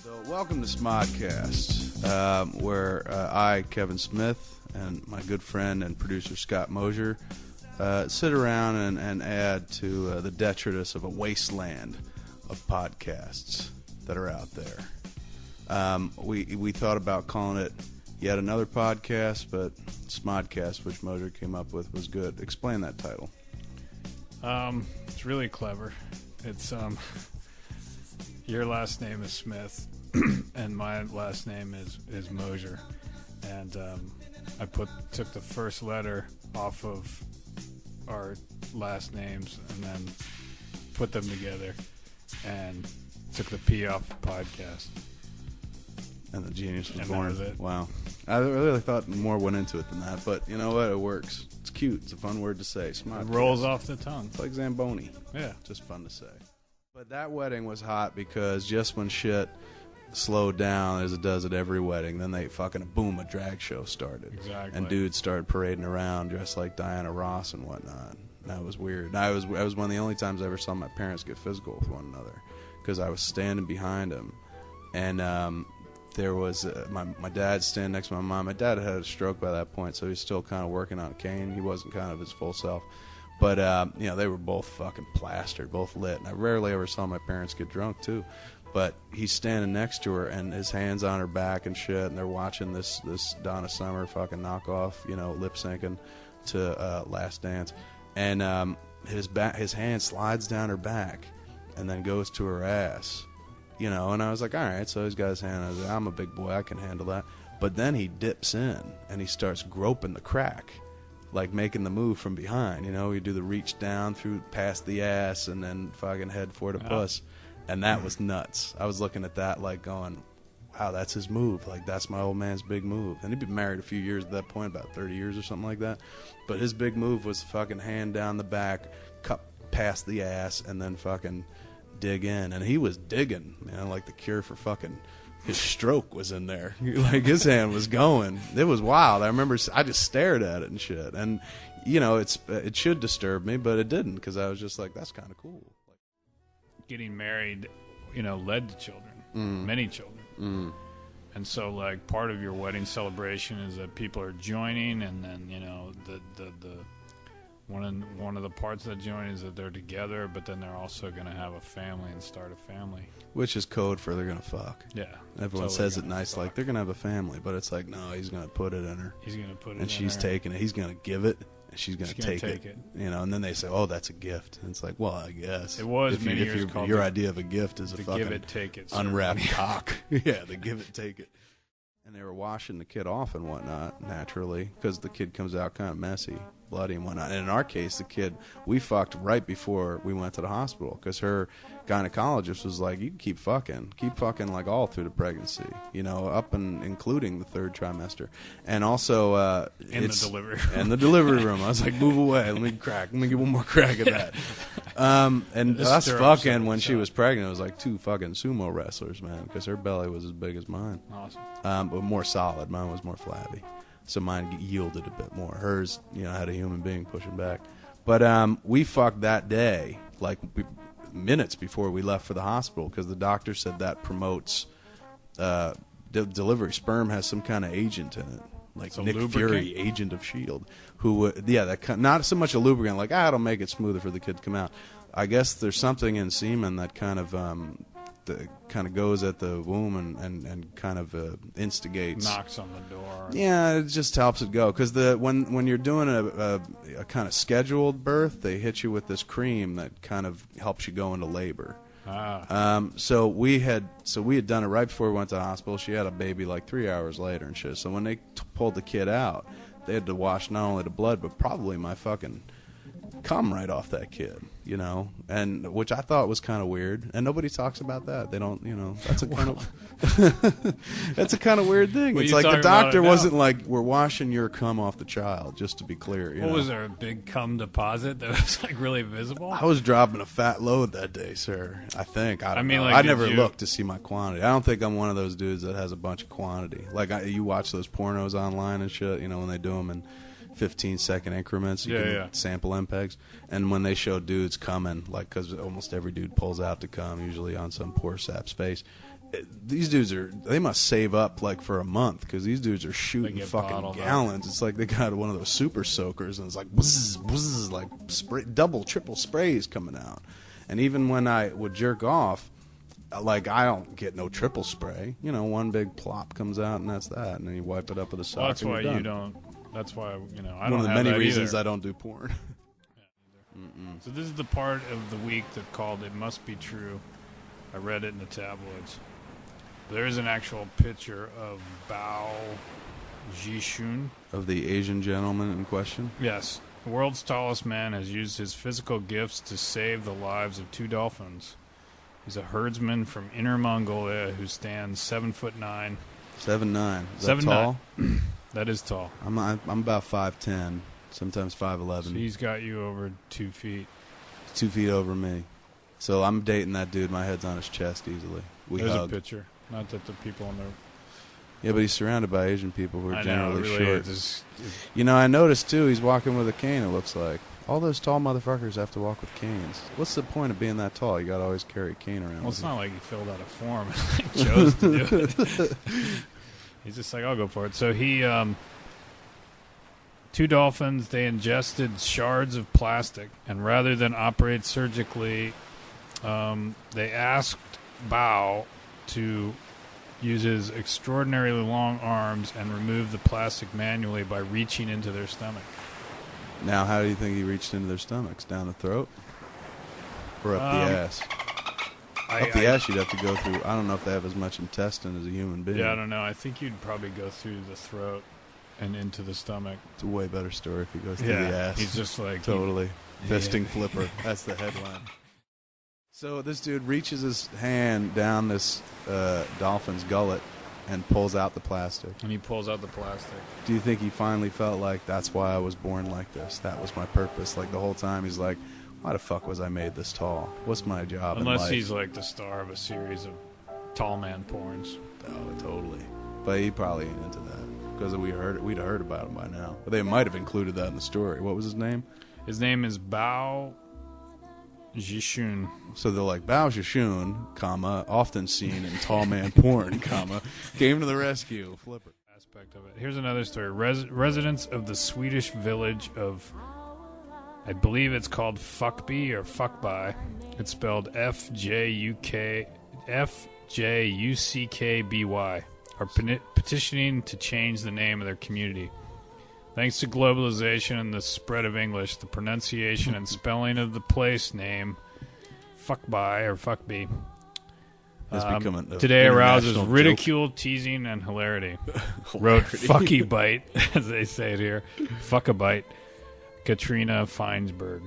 So, welcome to SModcast, where I, Kevin Smith, and my good friend and producer Scott Mosier sit around and add to the detritus of a wasteland of podcasts that are out there. We thought about calling it yet another podcast, but SModcast, which Mosier came up with, was good. Explain that title. It's really clever. It's your last name is Smith, and my last name is Mosier, and I took the first letter off of our last names and then put them together, and took the P off the podcast. And the genius was and born. That was it. Wow. I really thought more went into it than that, but you know what? It works. It's cute. It's a fun word to say. It rolls off the tongue. It's like Zamboni. Yeah. Just fun to say. But that wedding was hot because just when shit slowed down, as it does at every wedding, then they fucking boom, a drag show started. Exactly. And dudes started parading around dressed like Diana Ross and whatnot. That was weird. That was one of the only times I ever saw my parents get physical with one another, because I was standing behind them, and there was my dad standing next to my mom. My dad had a stroke by that point, so he was still kind of working on a cane. He wasn't kind of his full self. But, they were both fucking plastered, both lit. And I rarely ever saw my parents get drunk, too. But he's standing next to her, and his hand's on her back and shit, and they're watching this Donna Summer fucking knockoff, lip-syncing to Last Dance. And his hand slides down her back and then goes to her ass. And I was like, all right, so he's got his hand. I was like, I'm a big boy, I can handle that. But then he dips in, and he starts groping the crack, like making the move from behind. You do the reach down through past the ass and then fucking head for the puss. And that was nuts. I was looking at that like going, wow, that's his move. Like, that's my old man's big move. And he'd been married a few years at that point, about 30 years or something like that. But his big move was fucking hand down the back, cut past the ass, and then fucking dig in. And he was digging, man, like the cure for fucking... His stroke was in there. Like, his hand was going. It was wild. I remember I just stared at it and shit. And, it should disturb me, but it didn't, because I was just like, that's kind of cool. Getting married, led to children, many children. And so, like, part of your wedding celebration is that people are joining, and then, one of the parts of the joining is that they're together, but then they're also going to have a family and start a family. Which is code for they're going to fuck. Yeah. Everyone says it nice, like they're going to have a family, but it's like, no, he's going to put it in her. He's going to put it in her. And she's taking it. He's going to give it, and she's going to take it. And then they say, oh, that's a gift. And it's like, well, I guess. It was many years called your idea of a gift is a fucking give it, take it, unwrapped cock. Yeah, the give it, take it. And they were washing the kid off and whatnot, naturally, because the kid comes out kind of messy, bloody and whatnot. And in our case, the kid, we fucked right before we went to the hospital, because her gynecologist was like, you can keep fucking like all through the pregnancy, up and including the third trimester. And also in the delivery room. In the delivery room. I was like, move away, let me get one more crack at that. And us fucking when she was pregnant, it was like two fucking sumo wrestlers, man, because her belly was as big as mine. Awesome. But more solid. Mine was more flabby, so mine yielded a bit more. Hers, had a human being pushing back. But we fucked that day, like minutes before we left for the hospital, because the doctor said that promotes delivery. Sperm has some kind of agent in it, like Nick Fury, agent of S.H.I.E.L.D., not so much a lubricant, like, it'll make it smoother for the kid to come out. I guess there's something in semen that kind of goes at the womb and kind of instigates, knocks on the door. Yeah, it just helps it go, because when you're doing a kind of scheduled birth, they hit you with this cream that kind of helps you go into labor. So we had done it right before we went to the hospital. She had a baby like 3 hours later and shit. So when they pulled the kid out, they had to wash not only the blood, but probably my fucking cum right off that kid, and which I thought was kind of weird, and nobody talks about that. They don't, that's a kind of that's a kind of weird thing. It's like the doctor wasn't like, we're washing your cum off the child, just to be clear. Was there a big cum deposit that was like really visible? I was dropping a fat load that day, sir. I think. I mean, like, I never looked to see my quantity. I don't think I'm one of those dudes that has a bunch of quantity. Like, you watch those pornos online and shit, when they do them in 15-second increments, you can sample MPEGs, and when they show dudes coming, like, because almost every dude pulls out to come, usually on some poor sap's face, these dudes they must save up like for a month because these dudes are shooting fucking gallons. It's like they got one of those super soakers and it's like buzz, buzz, like double, triple sprays coming out. And even when I would jerk off, like I don't get no triple spray. You know, one big plop comes out and that's that, and then you wipe it up with a sock. Well, that's and why you're done. you don't. That's why I don't. One of the have many that reasons either. I don't do porn. So this is the part of the week that called "It Must Be True." I read it in the tabloids. There is an actual picture of Bao Jishun. Of the Asian gentleman in question? Yes. The world's tallest man has used his physical gifts to save the lives of 2 dolphins. He's a herdsman from Inner Mongolia who stands 7'9". 7'9". Is that 7'9". tall? That is tall. I'm about 5'10", sometimes 5'11". So he's got you over 2 feet. 2 feet over me. So I'm dating that dude. My head's on his chest easily. There's hug. a picture. Not that the people in the... Yeah, but he's surrounded by Asian people who are generally short. It's You know, I noticed, too, he's walking with a cane, it looks like. All those tall motherfuckers have to walk with canes. What's the point of being that tall? You got to always carry a cane around. well, with it's you. not like he filled out a form and chose to do it. He's just like, I'll go for it. So he... 2 dolphins, they ingested shards of plastic, and rather than operate surgically, they asked Bao to use his extraordinarily long arms and remove the plastic manually by reaching into their stomach. Now, how do you think he reached into their stomachs? Down the throat? Or up the ass? Up the ass you'd have to go through. I don't know if they have as much intestine as a human being. Yeah, I don't know. I think you'd probably go through the throat and into the stomach. It's a way better story if he goes through the ass. He's just like... Totally. Fisting flipper. That's the headline. So this dude reaches his hand down this dolphin's gullet and pulls out the plastic. And he pulls out the plastic. Do you think he finally felt like that's why I was born like this? That was my purpose. Like the whole time he's like, why the fuck was I made this tall? What's my job in life? Unless he's like the star of a series of tall man porns. Oh, totally. But he probably ain't into that because we'd heard about him by now. But they might have included that in the story. What was his name? His name is Bao Jishun. So they're like, Bao Jishun, comma, often seen in tall man porn, comma, came to the rescue. Flipper. Aspect of it. Here's another story. Residents of the Swedish village of, I believe it's called Fuckby or Fuckby. It's spelled FJUCKBY. Are petitioning to change the name of their community. Thanks to globalization and the spread of English, the pronunciation and spelling of the place name, Fuckby or Fuckby, today arouses ridicule, teasing, and hilarity. Wrote Fucky Bite, as they say it here. Fuckabite, Katrina Flensburg.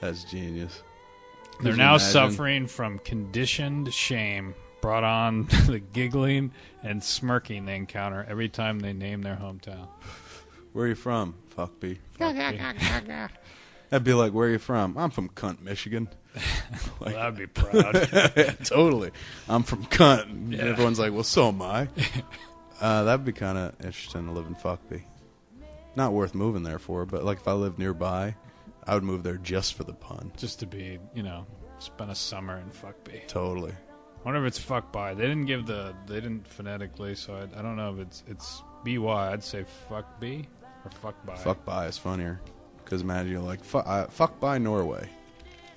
That's genius. They're now suffering from conditioned shame brought on the giggling and smirking they encounter every time they name their hometown. Where are you from? Fuckby. That'd be like, where are you from? I'm from Cunt, Michigan. Like, well, I'd be proud. Yeah, totally. I'm from Cunt. Yeah. Everyone's like, well, so am I. That'd be kind of interesting to live in Fuckby. Not worth moving there for, but like if I lived nearby, I would move there just for the pun. Just to be, spend a summer in Fuckby. Totally. I wonder if it's Fuckby. They didn't phonetically, so I don't know if it's B-Y. I'd say Fuckby or Fuckby. Fuckby is funnier. Because imagine you're like, fuck by Norway.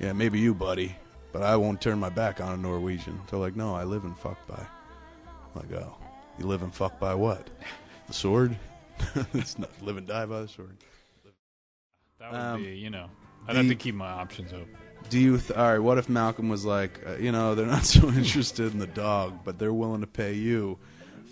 Yeah, maybe you, buddy, but I won't turn my back on a Norwegian. They're like, no, I live in Fuckby. I'm like, oh, you live in Fuckby what? The sword? It's not live and die by the sword. That would be, I'd have to keep my options open. Do you all right, what if Malcolm was like, they're not so interested in the dog, but they're willing to pay you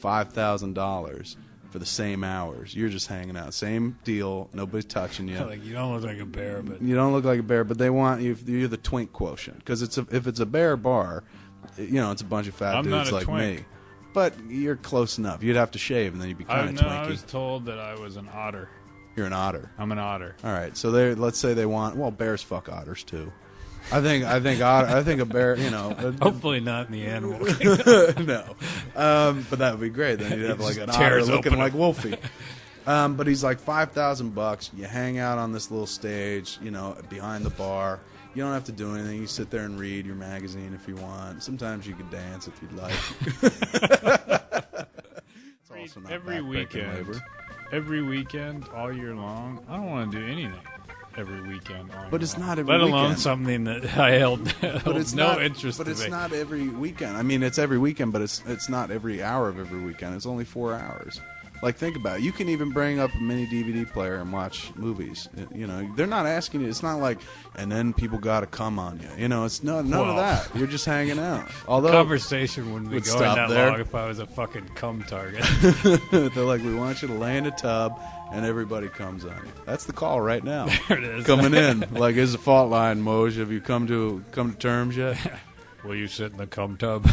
$5,000 for the same hours. You're just hanging out. Same deal. Nobody's touching you. Like, you don't look like a bear, but... You don't look like a bear, but they want you. You're the twink quotient. Because if it's a bear bar, it's a bunch of fat dudes like twink. me. But you're close enough. You'd have to shave, and then you'd be kind of twinky. I was told that I was an otter. You're an otter. I'm an otter. All right. So let's say they want... Well, bears fuck otters, too. I think a bear, Hopefully not in the animal no. But that would be great. Then you'd have like an otter looking like Wolfie. But he's like $5,000. You hang out on this little stage, behind the bar. You don't have to do anything. You sit there and read your magazine if you want. Sometimes you can dance if you'd like. It's also not every backbreaking weekend. labor. Every weekend, all year long. I don't want to do anything every weekend. But it's not every let alone weekend. something that I held But no interest. But in it's me. not every weekend. I mean, it's every weekend, but it's not every hour of every weekend. It's only 4 hours. Like, think about it. You can even bring up a mini DVD player and watch movies. You know, they're not asking you. It's not like, and then people got to come on you. You know, it's none of that. You're just hanging out. Although Conversation wouldn't be would going stop that there. long if I was a fucking cum target. they're like, we want you to lay in a tub and everybody comes on you. That's the call right now. There it is. Coming in. Like, is a fault line, Moj. Have you come to terms yet? Will you sit in the cum tub?